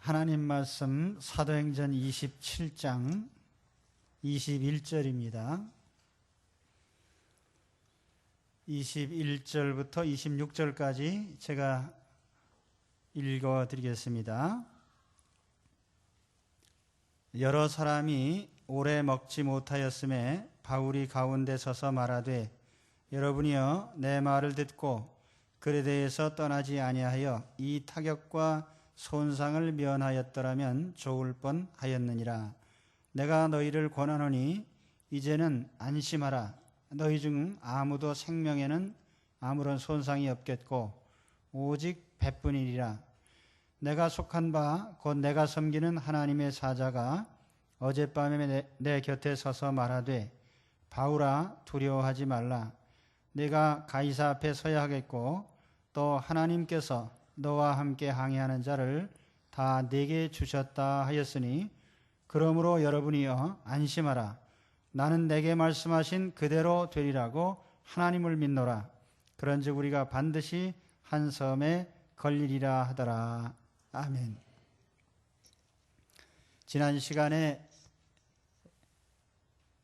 하나님 말씀 사도행전 27장 21절입니다. 21절부터 26절까지 제가 읽어드리겠습니다. 여러 사람이 오래 먹지 못하였음에 바울이 가운데 서서 말하되 여러분이여 내 말을 듣고 글에 대해서 떠나지 아니하여 이 타격과 손상을 면하였더라면 좋을 뻔하였느니라. 내가 너희를 권하노니 이제는 안심하라. 너희 중 아무도 생명에는 아무런 손상이 없겠고 오직 배뿐이리라. 내가 속한 바 곧 내가 섬기는 하나님의 사자가 어젯밤에 내 곁에 서서 말하되 바울아 두려워하지 말라. 내가 가이사 앞에 서야 하겠고 또 하나님께서 너와 함께 항해하는 자를 다 내게 주셨다 하였으니 그러므로 여러분이여 안심하라. 나는 내게 말씀하신 그대로 되리라고 하나님을 믿노라. 그런즉 우리가 반드시 한 섬에 걸리리라 하더라. 아멘. 지난 시간에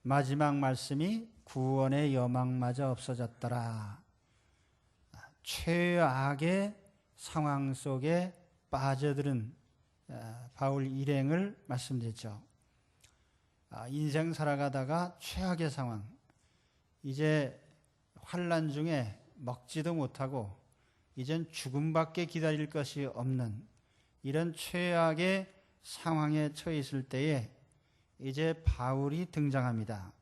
마지막 말씀이 구원의 여망마저 없어졌더라. 최악의 상황 속에 빠져들은 바울 일행을 말씀드렸죠. 인생 살아가다가 최악의 상황, 이제 환난 중에 먹지도 못하고 이젠 죽음밖에 기다릴 것이 없는 이런 최악의 상황에 처해 있을 때에 이제 바울이 등장합니다.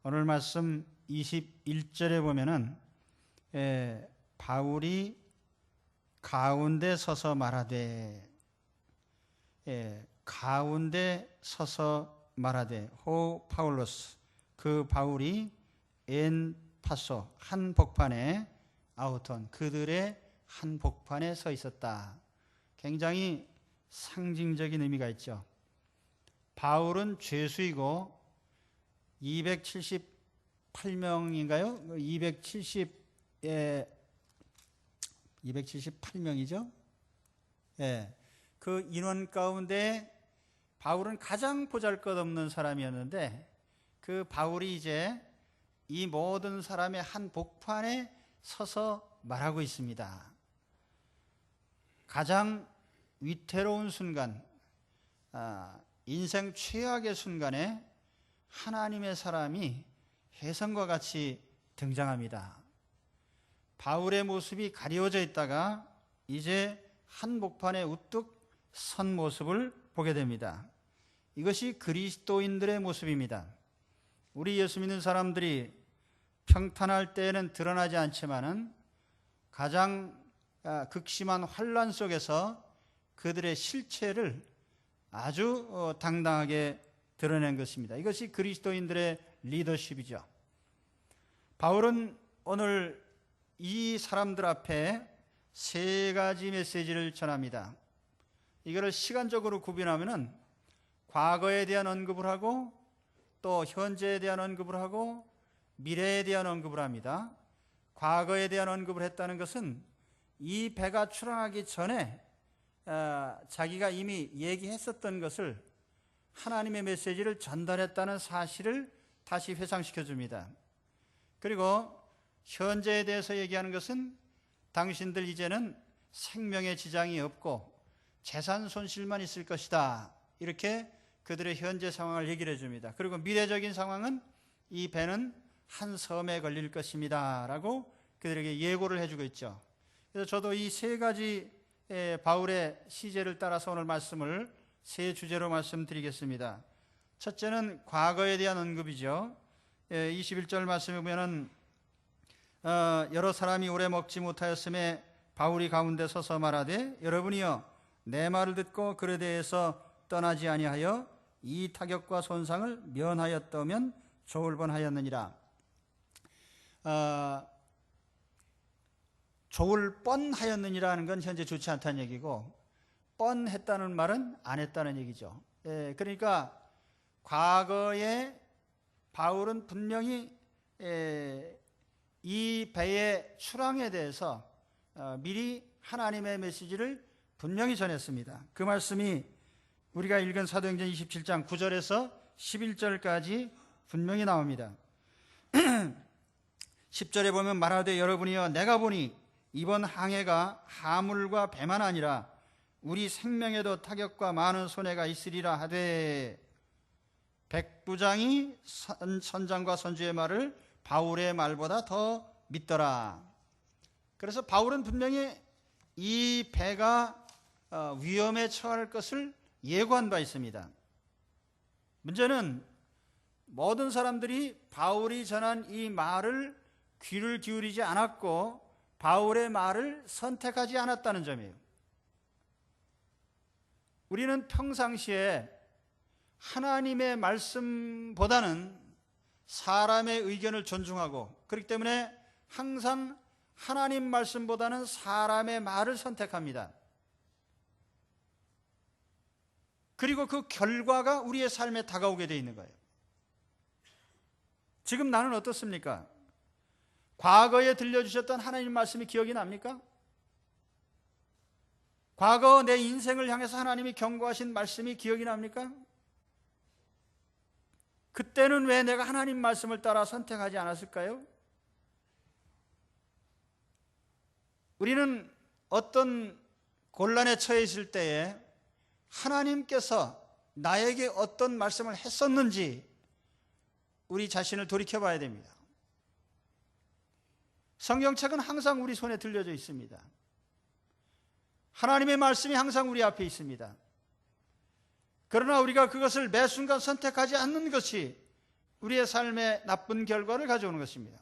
오늘 말씀 21절에 보면은 바울이 가운데 서서 말하되, 가운데 서서 말하되 호 파울로스, 그 바울이 엔 파소, 한 복판에 아우톤, 그들의 한 복판에 서 있었다. 굉장히 상징적인 의미가 있죠. 바울은 죄수이고 278명인가요? 278명이죠. 그 인원 가운데 바울은 가장 보잘것없는 사람이었는데 그 바울이 이제 이 모든 사람의 한 복판에 서서 말하고 있습니다. 가장 위태로운 순간, 인생 최악의 순간에 하나님의 사람이 혜성과 같이 등장합니다. 바울의 모습이 가려져 있다가 이제 한 복판에 우뚝 선 모습을 보게 됩니다. 이것이 그리스도인들의 모습입니다. 우리 예수 믿는 사람들이 평탄할 때에는 드러나지 않지만은 가장 극심한 환난 속에서 그들의 실체를 아주 당당하게 드러낸 것입니다. 이것이 그리스도인들의 리더십이죠. 바울은 오늘 이 사람들 앞에 세 가지 메시지를 전합니다. 이거를 시간적으로 구분하면은 과거에 대한 언급을 하고 또 현재에 대한 언급을 하고 미래에 대한 언급을 합니다. 과거에 대한 언급을 했다는 것은 이 배가 출항하기 전에 자기가 이미 얘기했었던 것을 하나님의 메시지를 전달했다는 사실을 다시 회상시켜 줍니다. 그리고 현재에 대해서 얘기하는 것은 당신들 이제는 생명의 지장이 없고 재산 손실만 있을 것이다. 이렇게 그들의 현재 상황을 얘기를 해줍니다. 그리고 미래적인 상황은 이 배는 한 섬에 걸릴 것입니다. 라고 그들에게 예고를 해주고 있죠. 그래서 저도 이 세 가지 바울의 시제를 따라서 오늘 말씀을 세 주제로 말씀드리겠습니다. 첫째는 과거에 대한 언급이죠. 21절 말씀에 보면은 여러 사람이 오래 먹지 못하였음에 바울이 가운데 서서 말하되 여러분이여 내 말을 듣고 글에 대해서 떠나지 아니하여 이 타격과 손상을 면하였다면 좋을 뻔하였느니라. 좋을 뻔하였느니라는 건 현재 좋지 않다는 얘기고 뻔했다는 말은 안 했다는 얘기죠. 그러니까 과거에 바울은 분명히 이 배의 출항에 대해서 미리 하나님의 메시지를 분명히 전했습니다. 그 말씀이 우리가 읽은 사도행전 27장 9절에서 11절까지 분명히 나옵니다. 10절에 보면 말하되 여러분이여 내가 보니 이번 항해가 하물과 배만 아니라 우리 생명에도 타격과 많은 손해가 있으리라 하되 백부장이 선장과 선주의 말을 바울의 말보다 더 믿더라. 그래서 바울은 분명히 이 배가 위험에 처할 것을 예고한 바 있습니다. 문제는 모든 사람들이 바울이 전한 이 말을 귀를 기울이지 않았고 바울의 말을 선택하지 않았다는 점이에요. 우리는 평상시에 하나님의 말씀보다는 사람의 의견을 존중하고 그렇기 때문에 항상 하나님 말씀보다는 사람의 말을 선택합니다. 그리고 그 결과가 우리의 삶에 다가오게 되어 있는 거예요. 지금 나는 어떻습니까? 과거에 들려주셨던 하나님 말씀이 기억이 납니까? 과거 내 인생을 향해서 하나님이 경고하신 말씀이 기억이 납니까? 그때는 왜 내가 하나님 말씀을 따라 선택하지 않았을까요? 우리는 어떤 곤란에 처해 있을 때에 하나님께서 나에게 어떤 말씀을 했었는지 우리 자신을 돌이켜 봐야 됩니다. 성경책은 항상 우리 손에 들려져 있습니다. 하나님의 말씀이 항상 우리 앞에 있습니다. 그러나 우리가 그것을 매 순간 선택하지 않는 것이 우리의 삶에 나쁜 결과를 가져오는 것입니다.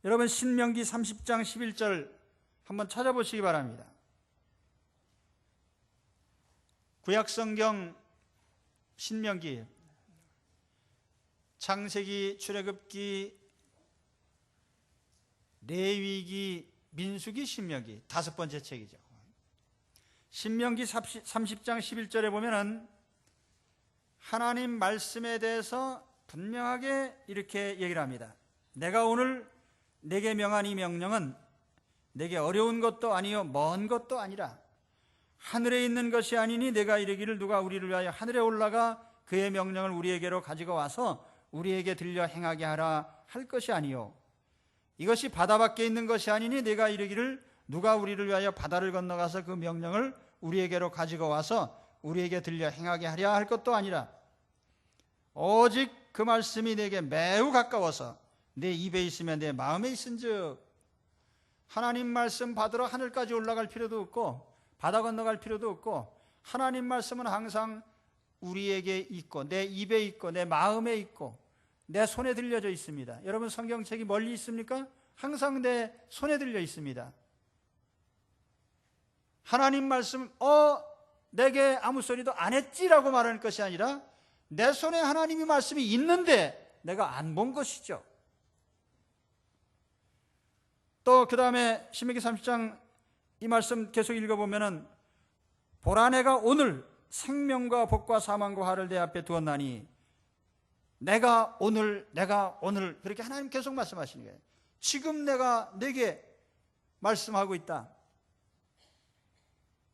여러분 신명기 30장 11절 한번 찾아보시기 바랍니다. 구약성경 신명기, 창세기, 출애굽기, 레위기, 민수기, 신명기 다섯 번째 책이죠. 신명기 30장 11절에 보면은 하나님 말씀에 대해서 분명하게 이렇게 얘기를 합니다. 내가 오늘 내게 명한 이 명령은 내게 어려운 것도 아니요 먼 것도 아니라 하늘에 있는 것이 아니니 내가 이르기를 누가 우리를 위하여 하늘에 올라가 그의 명령을 우리에게로 가지고 와서 우리에게 들려 행하게 하라 할 것이 아니요 이것이 바다 밖에 있는 것이 아니니 내가 이르기를 누가 우리를 위하여 바다를 건너가서 그 명령을 우리에게로 가지고 와서 우리에게 들려 행하게 하랴 할 것도 아니라 오직 그 말씀이 내게 매우 가까워서 내 입에 있으면 내 마음에 있은즉 하나님 말씀 받으러 하늘까지 올라갈 필요도 없고 바다 건너갈 필요도 없고 하나님 말씀은 항상 우리에게 있고 내 입에 있고 내 마음에 있고 내 손에 들려져 있습니다. 여러분 성경책이 멀리 있습니까? 항상 내 손에 들려 있습니다. 하나님 말씀 내게 아무 소리도 안 했지라고 말하는 것이 아니라 내 손에 하나님의 말씀이 있는데 내가 안 본 것이죠. 또 그 다음에 신명기 30장 이 말씀 계속 읽어보면은 보라 내가 오늘 생명과 복과 사망과 화를 내 앞에 두었나니 내가 오늘 그렇게 하나님 계속 말씀하시는 거예요. 지금 내가 내게 말씀하고 있다.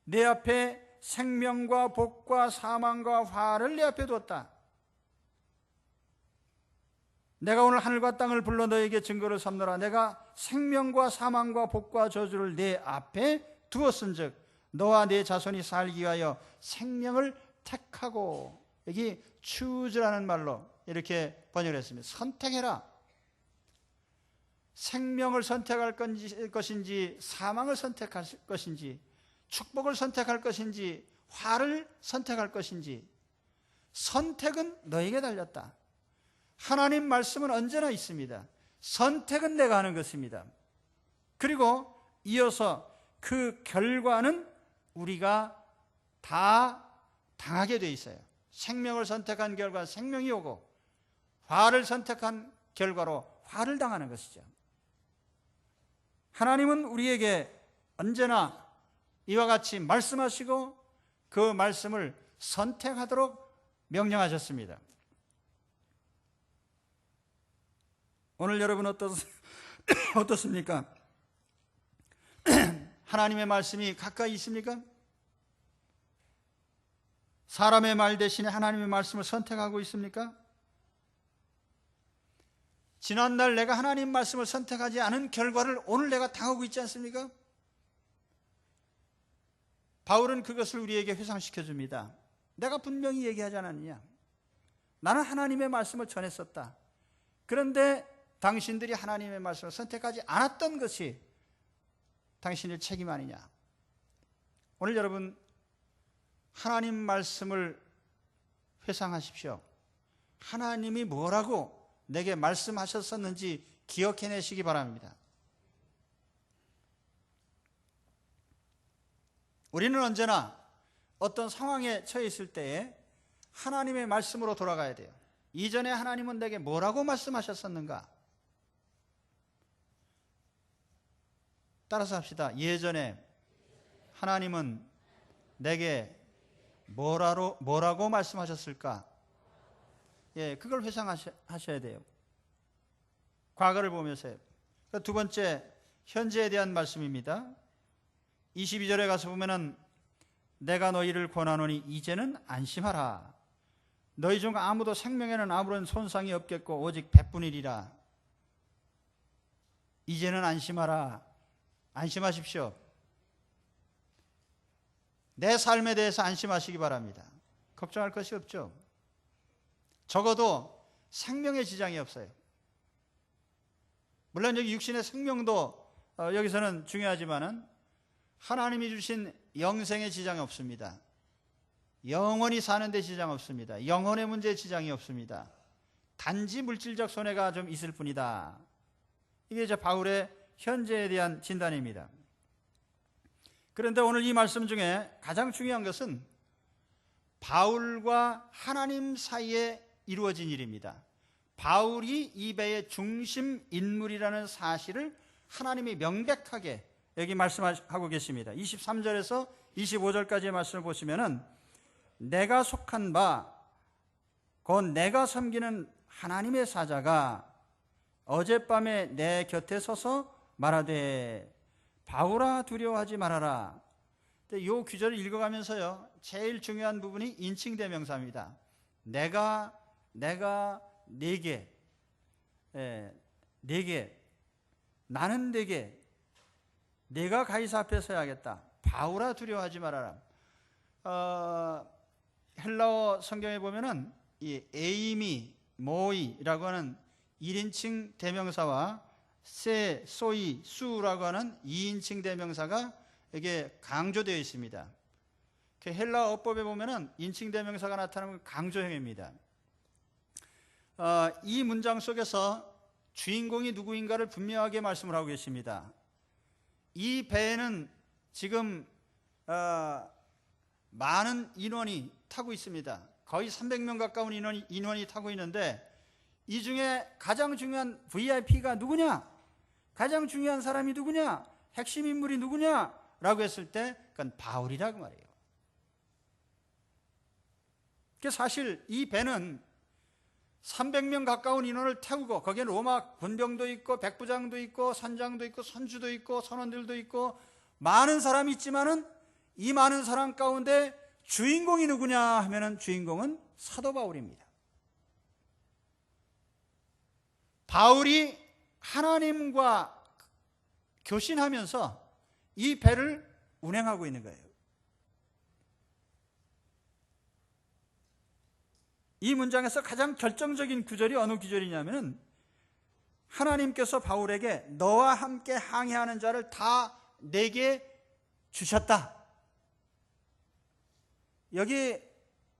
내 앞에 생명과 복과 사망과 화를 내 앞에 두었다. 내가 오늘 하늘과 땅을 불러 너에게 증거를 삼노라. 내가 생명과 사망과 복과 저주를 내 앞에 두었은즉 너와 내 자손이 살기 위하여 생명을 택하고, 여기 choose라는 말로 이렇게 번역을 했습니다. 선택해라. 생명을 선택할 것인지 사망을 선택할 것인지 축복을 선택할 것인지 화를 선택할 것인지 선택은 너에게 달렸다. 하나님 말씀은 언제나 있습니다. 선택은 내가 하는 것입니다. 그리고 이어서 그 결과는 우리가 다 당하게 돼 있어요. 생명을 선택한 결과 생명이 오고 화를 선택한 결과로 화를 당하는 것이죠. 하나님은 우리에게 언제나 이와 같이 말씀하시고 그 말씀을 선택하도록 명령하셨습니다. 오늘 여러분 어떻습니까? 하나님의 말씀이 가까이 있습니까? 사람의 말 대신에 하나님의 말씀을 선택하고 있습니까? 지난날 내가 하나님 말씀을 선택하지 않은 결과를 오늘 내가 당하고 있지 않습니까? 바울은 그것을 우리에게 회상시켜 줍니다. 내가 분명히 얘기하지 않았느냐? 나는 하나님의 말씀을 전했었다. 그런데 당신들이 하나님의 말씀을 선택하지 않았던 것이 당신의 책임 아니냐? 오늘 여러분 하나님 말씀을 회상하십시오. 하나님이 뭐라고 내게 말씀하셨었는지 기억해내시기 바랍니다. 우리는 언제나 어떤 상황에 처해 있을 때에 하나님의 말씀으로 돌아가야 돼요. 이전에 하나님은 내게 뭐라고 말씀하셨었는가? 따라서 합시다. 예전에 하나님은 내게 뭐라고 말씀하셨을까? 예, 그걸 회상하셔야 돼요. 과거를 보면서요. 두 번째, 현재에 대한 말씀입니다. 22절에 가서 보면은 내가 너희를 권하노니 이제는 안심하라. 너희 중 아무도 생명에는 아무런 손상이 없겠고 오직 배뿐이리라. 이제는 안심하라. 안심하십시오. 내 삶에 대해서 안심하시기 바랍니다. 걱정할 것이 없죠. 적어도 생명에 지장이 없어요. 물론 여기 육신의 생명도 여기서는 중요하지만은 하나님이 주신 영생에 지장이 없습니다. 영원히 사는 데 지장 없습니다. 영혼의 문제에 지장이 없습니다. 단지 물질적 손해가 좀 있을 뿐이다. 이게 이제 바울의 현재에 대한 진단입니다. 그런데 오늘 이 말씀 중에 가장 중요한 것은 바울과 하나님 사이에 이루어진 일입니다. 바울이 이 배의 중심 인물이라는 사실을 하나님이 명백하게 여기 말씀하고 계십니다. 23절에서 25절까지의 말씀을 보시면은 내가 속한 바 곧 내가 섬기는 하나님의 사자가 어젯밤에 내 곁에 서서 말하되 바울아 두려워하지 말아라. 이 구절을 읽어가면서요 제일 중요한 부분이 인칭대명사입니다. 내가 네게 나는 네게 내가 가이사 앞에 서야겠다. 바울아 두려워하지 말아라. 헬라어 성경에 보면은 이 에이미, 모이라고 하는 1인칭 대명사와 세, 소이, 수라고 하는 2인칭 대명사가 이게 강조되어 있습니다. 헬라어 어법에 보면은 인칭 대명사가 나타나면 강조형입니다. 이 문장 속에서 주인공이 누구인가를 분명하게 말씀을 하고 계십니다. 이 배에는 지금 많은 인원이 타고 있습니다. 거의 300명 가까운 인원이 타고 있는데 이 중에 가장 중요한 VIP가 누구냐? 가장 중요한 사람이 누구냐? 핵심 인물이 누구냐? 라고 했을 때 그건 바울이라고 말이에요. 사실 이 배는 300명 가까운 인원을 태우고 거기에 로마 군병도 있고 백부장도 있고 선장도 있고 선주도 있고 선원들도 있고 많은 사람이 있지만은 이 많은 사람 가운데 주인공이 누구냐 하면은 주인공은 사도 바울입니다. 바울이 하나님과 교신하면서 이 배를 운행하고 있는 거예요. 이 문장에서 가장 결정적인 구절이 어느 구절이냐면은 하나님께서 바울에게 너와 함께 항해하는 자를 다 내게 주셨다. 여기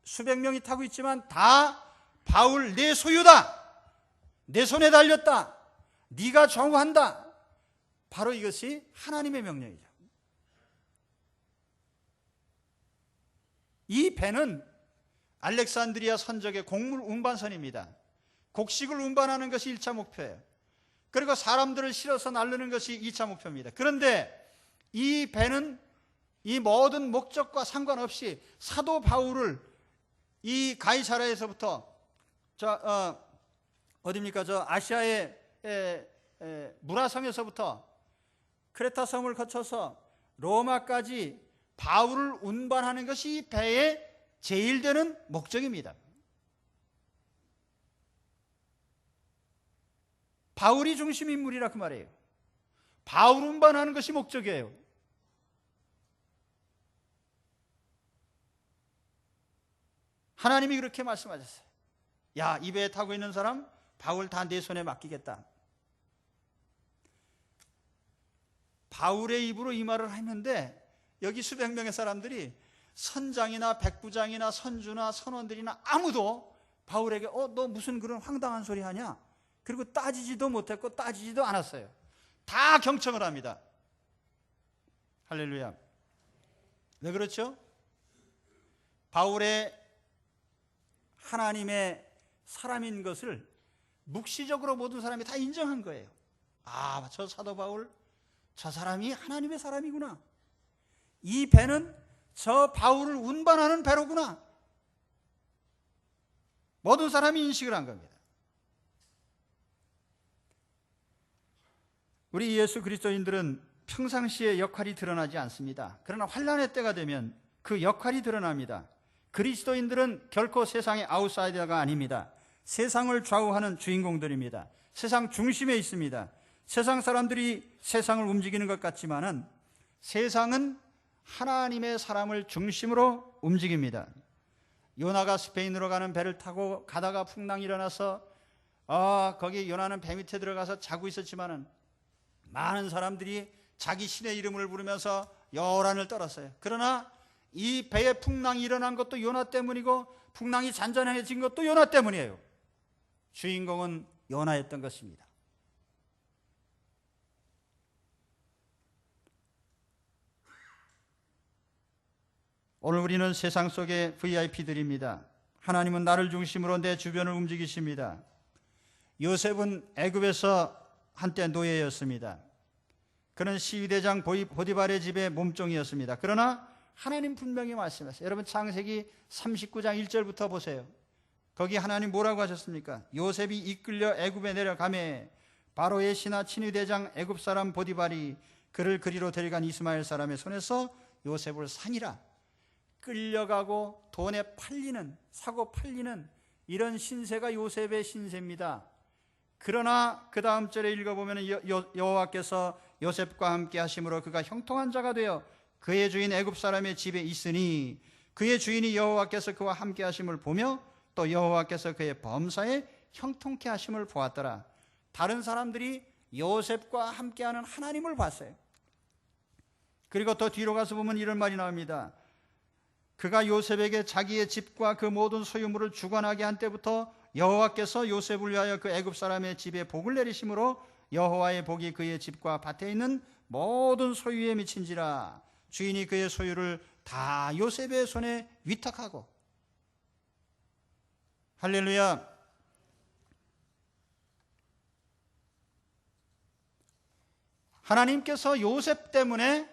수백 명이 타고 있지만 다 바울 내 소유다. 내 손에 달렸다. 네가 정우한다. 바로 이것이 하나님의 명령이죠. 이 배는 알렉산드리아 선적의 곡물 운반선입니다. 곡식을 운반하는 것이 1차 목표예요. 그리고 사람들을 실어서 나르는 것이 2차 목표입니다. 그런데 이 배는 이 모든 목적과 상관없이 사도 바울을 이 가이사랴에서부터 어디입니까? 아시아의 무라성에서부터 크레타 섬을 거쳐서 로마까지 바울을 운반하는 것이 이 배의 제일 되는 목적입니다. 바울이 중심 인물이라 그 말이에요. 바울 운반하는 것이 목적이에요. 하나님이 그렇게 말씀하셨어요. 야, 이 배에 타고 있는 사람 바울 다 내 손에 맡기겠다. 바울의 입으로 이 말을 했는데 여기 수백 명의 사람들이 선장이나 백부장이나 선주나 선원들이나 아무도 바울에게 너 무슨 그런 황당한 소리 하냐? 그리고 따지지도 못했고 따지지도 않았어요. 다 경청을 합니다. 할렐루야. 왜 그렇죠? 바울의 하나님의 사람인 것을 묵시적으로 모든 사람이 다 인정한 거예요. 아, 저 사도 바울, 저 사람이 하나님의 사람이구나. 이 배는 저 바울을 운반하는 배로구나. 모든 사람이 인식을 한 겁니다. 우리 예수 그리스도인들은 평상시에 역할이 드러나지 않습니다. 그러나 환난의 때가 되면 그 역할이 드러납니다. 그리스도인들은 결코 세상의 아웃사이더가 아닙니다. 세상을 좌우하는 주인공들입니다. 세상 중심에 있습니다. 세상 사람들이 세상을 움직이는 것 같지만은 세상은 하나님의 사람을 중심으로 움직입니다. 요나가 스페인으로 가는 배를 타고 가다가 풍랑이 일어나서 거기 요나는 배 밑에 들어가서 자고 있었지만은 많은 사람들이 자기 신의 이름을 부르면서 요란을 떨었어요. 그러나 이 배에 풍랑이 일어난 것도 요나 때문이고 풍랑이 잔잔해진 것도 요나 때문이에요. 주인공은 요나였던 것입니다. 오늘 우리는 세상 속의 VIP들입니다. 하나님은 나를 중심으로 내 주변을 움직이십니다. 요셉은 애굽에서 한때 노예였습니다. 그는 시위대장 보디발의 집의 몸종이었습니다. 그러나 하나님 분명히 말씀하셨어요. 여러분 창세기 39장 1절부터 보세요. 거기 하나님 뭐라고 하셨습니까? 요셉이 이끌려 애굽에 내려가매 바로의 신하 친위대장 애굽 사람 보디발이 그를 그리로 데려간 이스마엘 사람의 손에서 요셉을 산이라. 끌려가고 돈에 팔리는, 사고 팔리는 이런 신세가 요셉의 신세입니다. 그러나 그 다음 절에 읽어보면 여호와께서 요셉과 함께 하심으로 그가 형통한 자가 되어 그의 주인 애굽 사람의 집에 있으니 그의 주인이 여호와께서 그와 함께 하심을 보며 또 여호와께서 그의 범사에 형통케 하심을 보았더라. 다른 사람들이 요셉과 함께하는 하나님을 봤어요. 그리고 더 뒤로 가서 보면 이런 말이 나옵니다. 그가 요셉에게 자기의 집과 그 모든 소유물을 주관하게 한 때부터 여호와께서 요셉을 위하여 그 애굽 사람의 집에 복을 내리심으로 여호와의 복이 그의 집과 밭에 있는 모든 소유에 미친지라. 주인이 그의 소유를 다 요셉의 손에 위탁하고. 할렐루야. 하나님께서 요셉 때문에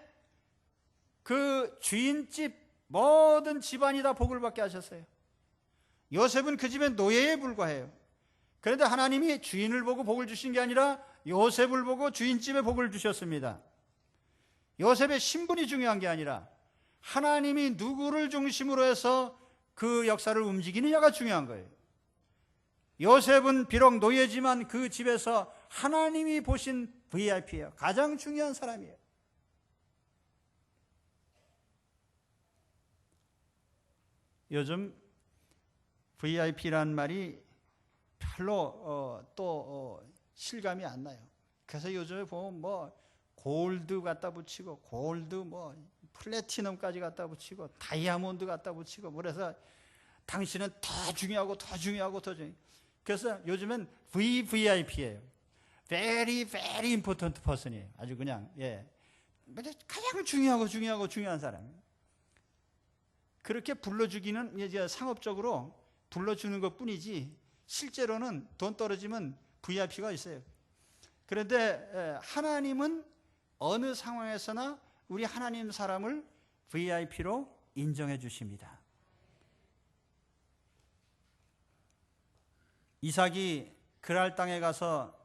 그 주인집 모든 집안이 다 복을 받게 하셨어요. 요셉은 그 집의 노예에 불과해요. 그런데 하나님이 주인을 보고 복을 주신 게 아니라 요셉을 보고 주인집에 복을 주셨습니다. 요셉의 신분이 중요한 게 아니라 하나님이 누구를 중심으로 해서 그 역사를 움직이느냐가 중요한 거예요. 요셉은 비록 노예지만 그 집에서 하나님이 보신 VIP예요. 가장 중요한 사람이에요. 요즘 VIP란 말이 별로 실감이 안 나요. 그래서 요즘에 보면 뭐 골드 갖다 붙이고 골드 뭐 플래티넘까지 갖다 붙이고 다이아몬드 갖다 붙이고 그래서 당신은 더 중요하고 더 중요하고 더 중요해요. 그래서 요즘엔 VVIP예요. Very very important person이에요. 아주 그냥 가장 중요한 사람. 그렇게 불러주기는 이제 상업적으로 불러주는 것 뿐이지 실제로는 돈 떨어지면 VIP가 있어요. 그런데 하나님은 어느 상황에서나 우리 하나님 사람을 VIP로 인정해 주십니다. 이삭이 그랄 땅에 가서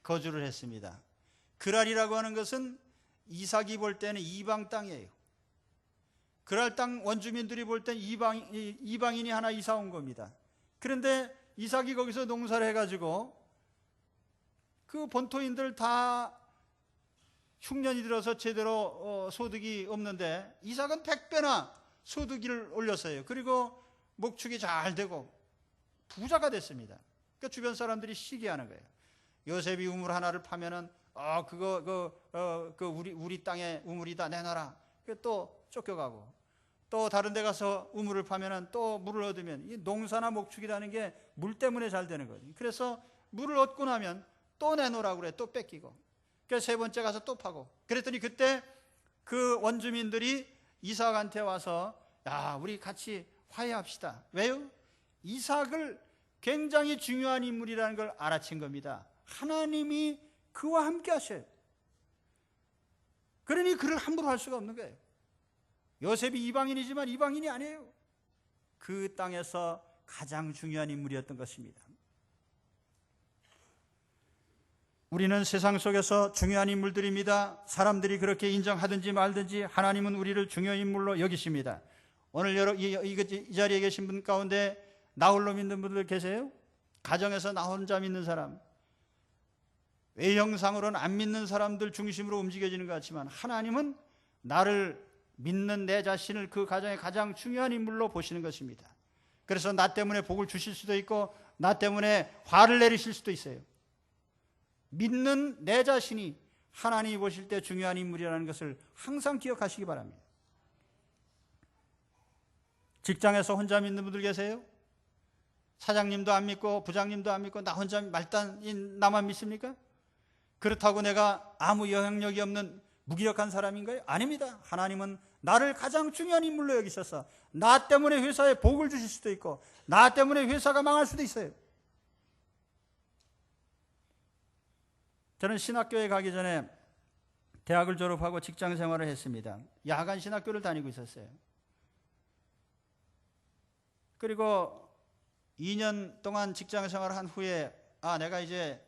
거주를 했습니다. 그랄이라고 하는 것은 이삭이 볼 때는 이방 땅이에요. 그랄 땅 원주민들이 볼 땐 이방인이 하나 이사 온 겁니다. 그런데 이삭이 거기서 농사를 해가지고 그 본토인들 다 흉년이 들어서 제대로 소득이 없는데 이삭은 100배나 소득을 올렸어요. 그리고 목축이 잘 되고 부자가 됐습니다. 그러니까 주변 사람들이 시기하는 거예요. 요셉이 우물 하나를 파면은 우리 땅의 우물이다, 내놔라. 또 쫓겨가고, 또 다른 데 가서 우물을 파면은 또 물을 얻으면, 이 농사나 목축이라는 게 물 때문에 잘 되는 거죠. 그래서 물을 얻고 나면 또 내놓으라고 그래. 또 뺏기고. 그래서 세 번째 가서 또 파고. 그랬더니 그때 그 원주민들이 이삭한테 와서, 야, 우리 같이 화해합시다. 왜요? 이삭을 굉장히 중요한 인물이라는 걸 알아챈 겁니다. 하나님이 그와 함께 하셔요. 그러니 그를 함부로 할 수가 없는 거예요. 요셉이 이방인이지만 이방인이 아니에요. 그 땅에서 가장 중요한 인물이었던 것입니다. 우리는 세상 속에서 중요한 인물들입니다. 사람들이 그렇게 인정하든지 말든지 하나님은 우리를 중요한 인물로 여기십니다. 오늘 이 자리에 계신 분 가운데 나 홀로 믿는 분들 계세요? 가정에서 나 혼자 믿는 사람, 외형상으로는 안 믿는 사람들 중심으로 움직여지는 것 같지만 하나님은 나를 믿는 내 자신을 그 가정의 가장 중요한 인물로 보시는 것입니다. 그래서 나 때문에 복을 주실 수도 있고 나 때문에 화를 내리실 수도 있어요. 믿는 내 자신이 하나님이 보실 때 중요한 인물이라는 것을 항상 기억하시기 바랍니다. 직장에서 혼자 믿는 분들 계세요? 사장님도 안 믿고 부장님도 안 믿고 나 혼자 말단인 나만 믿습니까? 그렇다고 내가 아무 영향력이 없는 무기력한 사람인가요? 아닙니다. 하나님은 나를 가장 중요한 인물로 여기셔서 나 때문에 회사에 복을 주실 수도 있고 나 때문에 회사가 망할 수도 있어요. 저는 신학교에 가기 전에 대학을 졸업하고 직장 생활을 했습니다. 야간 신학교를 다니고 있었어요. 그리고 2년 동안 직장 생활을 한 후에 내가 이제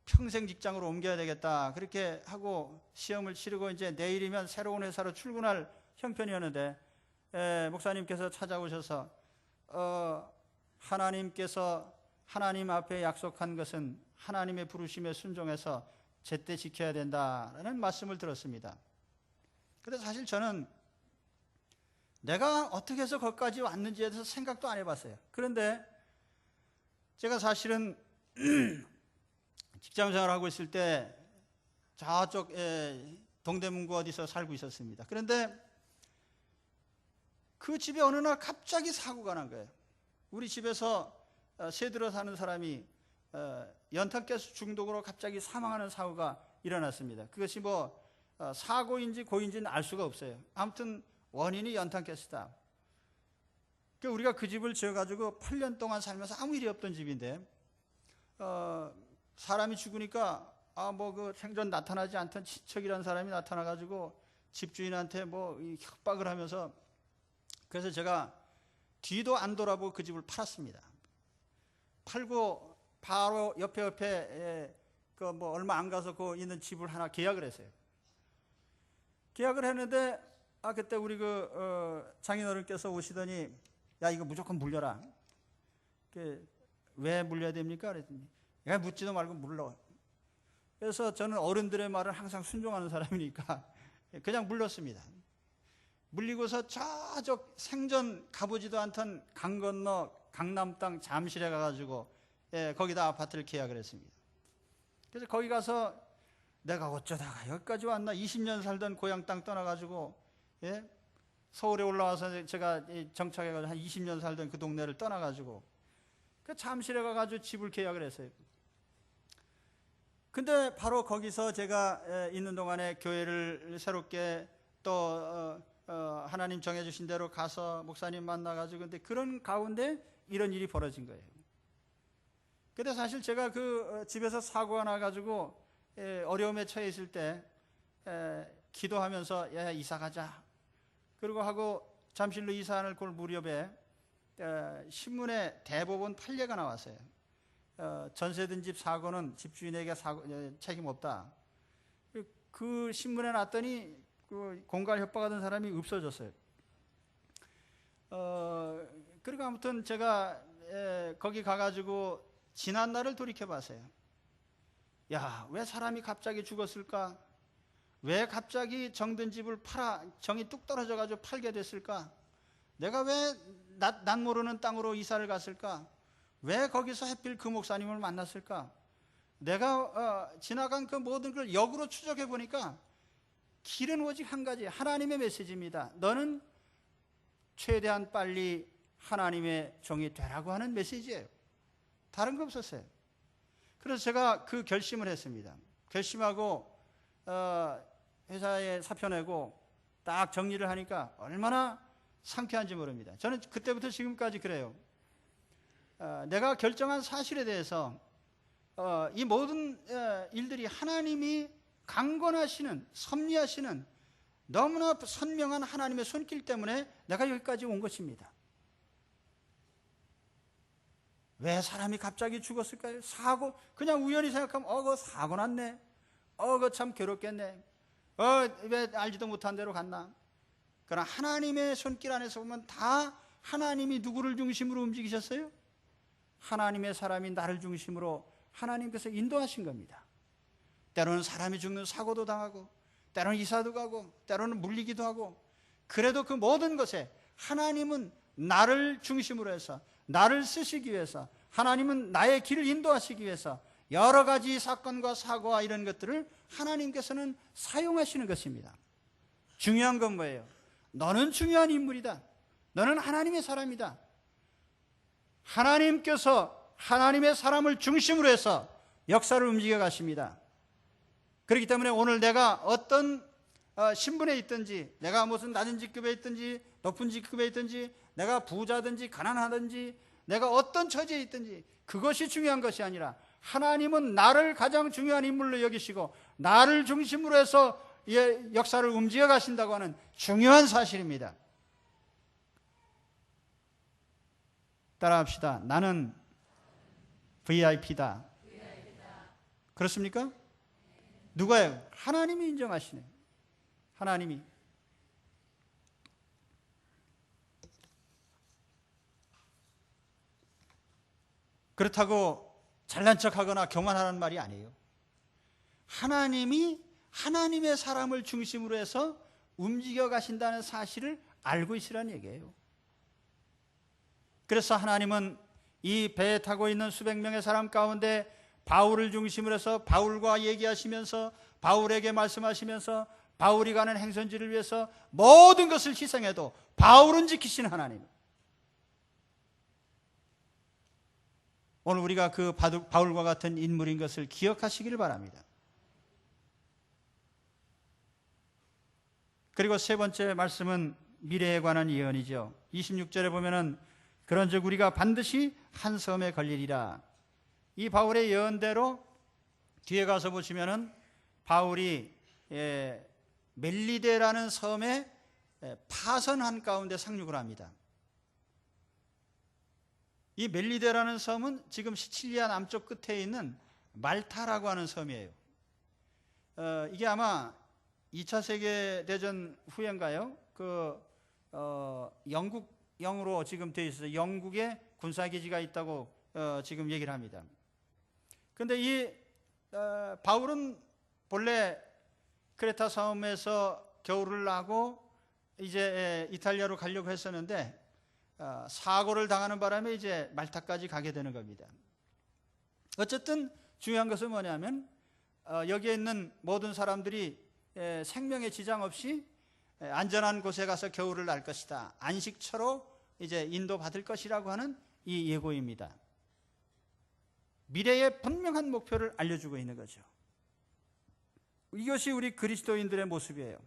평생 직장으로 옮겨야 되겠다. 그렇게 하고 시험을 치르고 이제 내일이면 새로운 회사로 출근할 형편이었는데 목사님께서 찾아오셔서 하나님께서 하나님 앞에 약속한 것은 하나님의 부르심에 순종해서 제때 지켜야 된다라는 말씀을 들었습니다. 그런데 사실 저는 내가 어떻게 해서 거기까지 왔는지에 대해서 생각도 안 해봤어요. 그런데 제가 사실은 직장생활을 하고 있을 때 저쪽 동대문구 어디서 살고 있었습니다. 그런데 그 집에 어느 날 갑자기 사고가 난 거예요. 우리 집에서 새들어 사는 사람이 연탄가스 중독으로 갑자기 사망하는 사고가 일어났습니다. 그것이 뭐 사고인지 고인지는 알 수가 없어요. 아무튼 원인이 연탄가스다. 우리가 그 집을 지어가지고 8년 동안 살면서 아무 일이 없던 집인데 사람이 죽으니까 그 생전 나타나지 않던 친척이라는 사람이 나타나가지고 집주인한테 협박을 하면서, 그래서 제가 뒤도 안 돌아보고 그 집을 팔았습니다. 팔고 바로 옆에 얼마 안 가서 그 있는 집을 하나 계약을 했어요. 계약을 했는데 그때 우리 장인어른께서 오시더니 야, 이거 무조건 물려라. 왜 물려야 됩니까? 그랬더니 야, 묻지도 말고 물러. 그래서 저는 어른들의 말을 항상 순종하는 사람이니까 그냥 물렸습니다. 물리고서 저쪽 생전 가보지도 않던 강 건너 강남 땅 잠실에 가가지고 거기다 아파트를 계약을 했습니다. 그래서 거기 가서 내가 어쩌다가 여기까지 왔나, 20년 살던 고향 땅 떠나가지고 서울에 올라와서 제가 정착해가지고 한 20년 살던 그 동네를 떠나가지고 잠실에 가가지고 집을 계약을 했어요. 근데 바로 거기서 제가 있는 동안에 교회를 새롭게 또 하나님 정해주신 대로 가서 목사님 만나가지고, 근데 그런 가운데 이런 일이 벌어진 거예요. 근데 사실 제가 그 집에서 사고가 나가지고 어려움에 처해 있을 때 기도하면서 야, 이사 가자. 그리고 하고 잠실로 이사할 그 무렵에 신문에 대법원 판례가 나왔어요. 전세든 집 사고는 집주인에게 책임 없다. 그 신문에 났더니 그 공갈 협박하던 사람이 없어졌어요. 그리고 아무튼 제가 거기 가가지고 지난 날을 돌이켜봤어요. 야, 왜 사람이 갑자기 죽었을까? 왜 갑자기 정든 집을 정이 뚝 떨어져가지고 팔게 됐을까? 내가 왜 난 모르는 땅으로 이사를 갔을까? 왜 거기서 하필 그 목사님을 만났을까? 내가 지나간 그 모든 걸 역으로 추적해 보니까 길은 오직 한 가지, 하나님의 메시지입니다. 너는 최대한 빨리 하나님의 종이 되라고 하는 메시지예요. 다른 거 없었어요. 그래서 제가 그 결심을 했습니다. 결심하고 회사에 사표 내고 딱 정리를 하니까 얼마나 상쾌한지 모릅니다. 저는 그때부터 지금까지 그래요. 내가 결정한 사실에 대해서 이 모든 일들이 하나님이 강권하시는, 섭리하시는 너무나 선명한 하나님의 손길 때문에 내가 여기까지 온 것입니다. 왜 사람이 갑자기 죽었을까요? 사고, 그냥 우연히 생각하면 그거 사고 났네. 그거 참 괴롭겠네. 왜 알지도 못한 데로 갔나? 그러나 하나님의 손길 안에서 보면 다 하나님이 누구를 중심으로 움직이셨어요? 하나님의 사람이 나를 중심으로 하나님께서 인도하신 겁니다. 때로는 사람이 죽는 사고도 당하고, 때로는 이사도 가고, 때로는 물리기도 하고, 그래도 그 모든 것에 하나님은 나를 중심으로 해서 나를 쓰시기 위해서, 하나님은 나의 길을 인도하시기 위해서 여러 가지 사건과 사고와 이런 것들을 하나님께서는 사용하시는 것입니다. 중요한 건 뭐예요? 너는 중요한 인물이다. 너는 하나님의 사람이다. 하나님께서 하나님의 사람을 중심으로 해서 역사를 움직여 가십니다. 그렇기 때문에 오늘 내가 어떤 신분에 있든지, 내가 무슨 낮은 직급에 있든지 높은 직급에 있든지, 내가 부자든지 가난하든지, 내가 어떤 처지에 있든지 그것이 중요한 것이 아니라 하나님은 나를 가장 중요한 인물로 여기시고 나를 중심으로 해서 역사를 움직여 가신다고 하는 중요한 사실입니다. 따라합시다. 나는 VIP다. 그렇습니까? 누가요? 하나님이 인정하시네. 하나님이. 그렇다고 잘난 척하거나 교만하라는 말이 아니에요. 하나님이 하나님의 사람을 중심으로 해서 움직여 가신다는 사실을 알고 있으라는 얘기예요. 그래서 하나님은 이 배에 타고 있는 수백 명의 사람 가운데 바울을 중심으로 해서 바울과 얘기하시면서 바울에게 말씀하시면서 바울이 가는 행선지를 위해서 모든 것을 희생해도 바울은 지키시는 하나님. 오늘 우리가 그 바울과 같은 인물인 것을 기억하시기를 바랍니다. 그리고 세 번째 말씀은 미래에 관한 예언이죠. 26절에 보면은 그런즉 우리가 반드시 한 섬에 걸리리라. 이 바울의 예언대로 뒤에 가서 보시면은 바울이 멜리데라는 섬에 파선한 가운데 상륙을 합니다. 이 멜리데라는 섬은 지금 시칠리아 남쪽 끝에 있는 말타라고 하는 섬이에요. 이게 아마 2차 세계대전 후인가요? 영국령으로 지금 되어 있어서 영국에 군사기지가 있다고 지금 얘기를 합니다. 그런데 이 바울은 본래 크레타 섬에서 겨울을 나고 이제 이탈리아로 가려고 했었는데 사고를 당하는 바람에 이제 말타까지 가게 되는 겁니다. 어쨌든 중요한 것은 뭐냐면 여기에 있는 모든 사람들이 생명에 지장 없이 안전한 곳에 가서 겨울을 날 것이다. 안식처로 이제 인도받을 것이라고 하는 이 예고입니다. 미래의 분명한 목표를 알려주고 있는 거죠. 이것이 우리 그리스도인들의 모습이에요.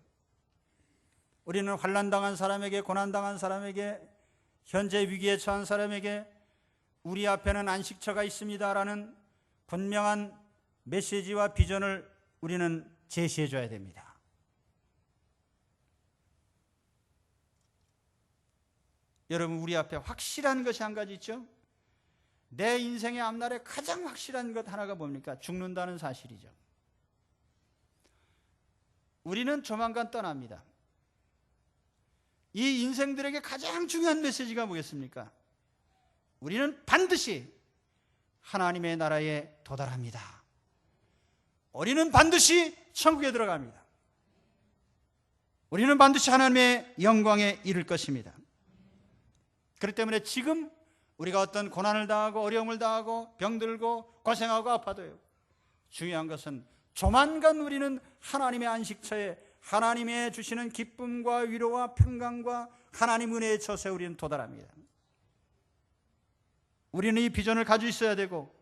우리는 환난당한 사람에게, 고난당한 사람에게, 현재 위기에 처한 사람에게 우리 앞에는 안식처가 있습니다라는 분명한 메시지와 비전을 우리는 제시해 줘야 됩니다. 여러분, 우리 앞에 확실한 것이 한 가지 있죠? 내 인생의 앞날에 가장 확실한 것 하나가 뭡니까? 죽는다는 사실이죠. 우리는 조만간 떠납니다. 이 인생들에게 가장 중요한 메시지가 뭐겠습니까? 우리는 반드시 하나님의 나라에 도달합니다. 우리는 반드시 천국에 들어갑니다. 우리는 반드시 하나님의 영광에 이를 것입니다. 그렇기 때문에 지금 우리가 어떤 고난을 당하고 어려움을 당하고 병들고 고생하고 아파도요, 중요한 것은 조만간 우리는 하나님의 안식처에 하나님의 주시는 기쁨과 위로와 평강과 하나님 은혜의 처소에 우리는 도달합니다. 우리는 이 비전을 가지고 있어야 되고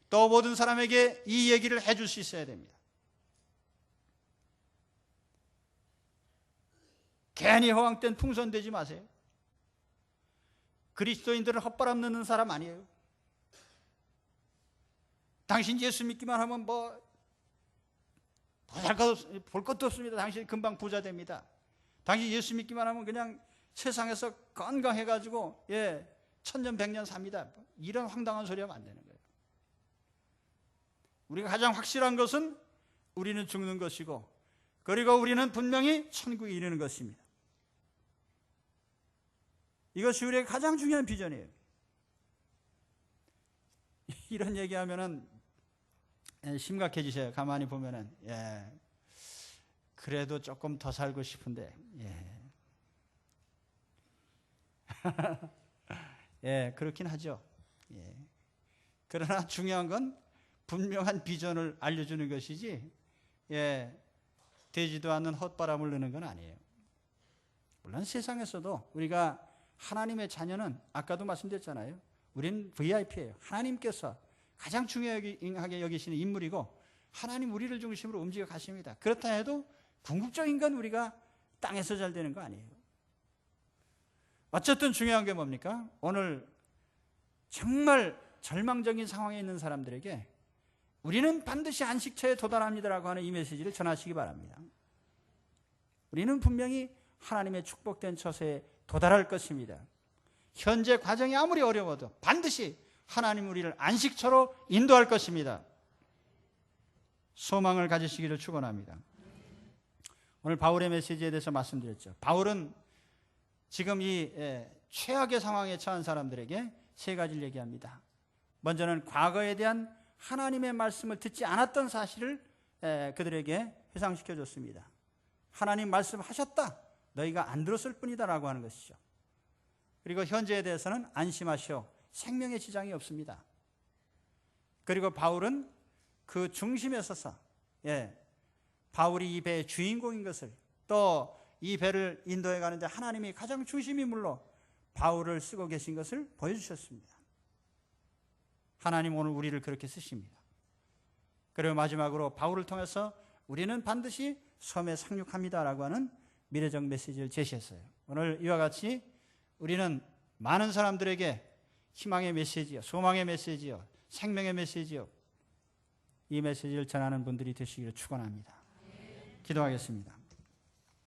또 모든 사람에게 이 얘기를 해줄 수 있어야 됩니다. 괜히 허황된 풍선되지 마세요. 그리스도인들은 헛바람 넣는 사람 아니에요. 당신 예수 믿기만 하면 볼 것도 없습니다. 당신 금방 부자 됩니다. 당신 예수 믿기만 하면 그냥 세상에서 건강해가지고 천년 백년 삽니다. 이런 황당한 소리 하면 안 되는 거예요. 우리가 가장 확실한 것은 우리는 죽는 것이고, 그리고 우리는 분명히 천국에 이르는 것입니다. 이것이 우리의 가장 중요한 비전이에요. 이런 얘기하면은 심각해지세요. 가만히 보면은 그래도 조금 더 살고 싶은데 그렇긴 하죠. 그러나 중요한 건 분명한 비전을 알려주는 것이지 되지도 않는 헛바람을 넣는 건 아니에요. 물론 세상에서도 우리가 하나님의 자녀는 아까도 말씀드렸잖아요. 우리는 VIP예요. 하나님께서 가장 중요하게 여기시는 인물이고 하나님 우리를 중심으로 움직여 가십니다. 그렇다 해도 궁극적인 건 우리가 땅에서 잘 되는 거 아니에요. 어쨌든 중요한 게 뭡니까? 오늘 정말 절망적인 상황에 있는 사람들에게 우리는 반드시 안식처에 도달합니다라고 하는 이 메시지를 전하시기 바랍니다. 우리는 분명히 하나님의 축복된 처소에 도달할 것입니다. 현재 과정이 아무리 어려워도 반드시 하나님 우리를 안식처로 인도할 것입니다. 소망을 가지시기를 축원합니다. 오늘 바울의 메시지에 대해서 말씀드렸죠. 바울은 지금 이 최악의 상황에 처한 사람들에게 세 가지를 얘기합니다. 먼저는 과거에 대한 하나님의 말씀을 듣지 않았던 사실을 그들에게 회상시켜 줬습니다. 하나님 말씀하셨다, 너희가 안 들었을 뿐이다 라고 하는 것이죠. 그리고 현재에 대해서는 안심하시오, 생명의 지장이 없습니다. 그리고 바울은 그 중심에 서서 바울이 이 배의 주인공인 것을, 또 이 배를 인도해 가는데 하나님이 가장 중심인물로 바울을 쓰고 계신 것을 보여주셨습니다. 하나님 오늘 우리를 그렇게 쓰십니다. 그리고 마지막으로 바울을 통해서 우리는 반드시 섬에 상륙합니다라고 하는 미래적 메시지를 제시했어요. 오늘 이와 같이 우리는 많은 사람들에게 희망의 메시지요, 소망의 메시지요, 생명의 메시지요, 이 메시지를 전하는 분들이 되시기를 축원합니다. 기도하겠습니다.